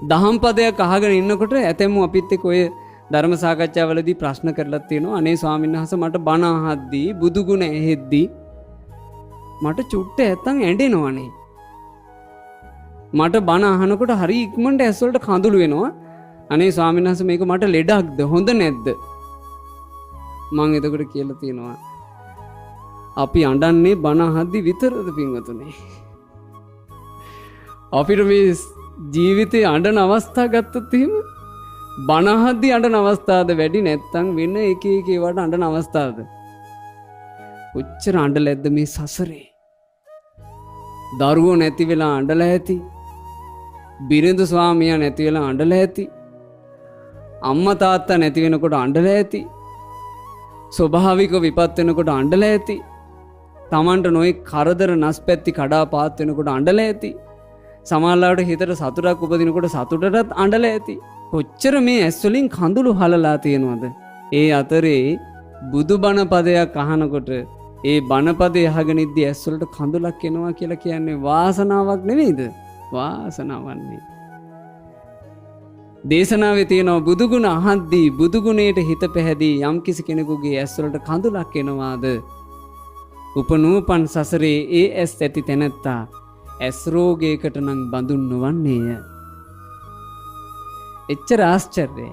දහම් පදයක් අහගෙන ඉන්නකොට ඇතැම්මු අපිත් එක්ක ඔය ධර්ම සාකච්ඡාවලදී ප්‍රශ්න කරලා තියෙනවා. අනේ ස්වාමීන් වහන්සේ මට බණ අහද්දී බුදු ගුණ ඇහෙද්දී මට චුට්ට ඇත්තන් ඇඬෙනවනේ. මට බණ අහනකොට හරි ඉක්මනට ඇස් වලට කඳුළු වෙනවා. අනේ ස්වාමීන් වහන්සේ මේක මට ලෙඩක්ද හොඳ නැද්ද? මම එතකොට කියලා තියෙනවා අපි අඬන්නේ බණ අහද්දී විතරද පින්වතුනි? අපිට මේ ජීවිතේ අඬන අවස්ථා ගත්තොත් එහෙම බණ අහද්දී අඬන අවස්ථාවද වැඩි නැත්නම් වෙන එක එක ඒවාට අඬන අවස්ථාවද? කොච්චර අඬලැද්ද මේ සසරේ? දරුවෝ නැති වෙලා අඬලා ඇති. බිරිඳ ස්වාමියා නැති වෙලා අඬලා ඇති. අම්මා තාත්තා නැති වෙනකොට අඬලා ඇති. ස්වභාවික විපත් වෙනකොට අඬලා ඇති. තමන්ට නොයෙක් කරදර නැස්පැත්ති කඩා පාත් වෙනකොට අඬලා ඇති. සමහරවිට හිතට සතුටක් උපදිනකොට සතුටටත් අඬලා ඇති. කොච්චර මේ ඇස් වලින් කඳුළු හලලා තියෙනවද? ඒ අතරේ බුදුබණ පදයක් අහනකොට ඒ බණ පදේ අහගෙන ඉද්දී ඇස් වලට කඳුලක් එනවා කියලා කියන්නේ වාසනාවක් නෙවෙයිද? වාසනාවන්නේ. දේශනාවේ තියෙනවා බුදුගුණ අහද්දී බුදුගුණයට හිත පැහැදී යම් කිසි කෙනෙකුගේ ඇස් වලට කඳුලක් එනවාද? උපනූපන් සසරේ ඒ ඇස් ඇති තැනැත්තා ඇස් රෝගයකට නම් බඳුන් නොවන්නේය. එච්චර ආශ්චර්යයි.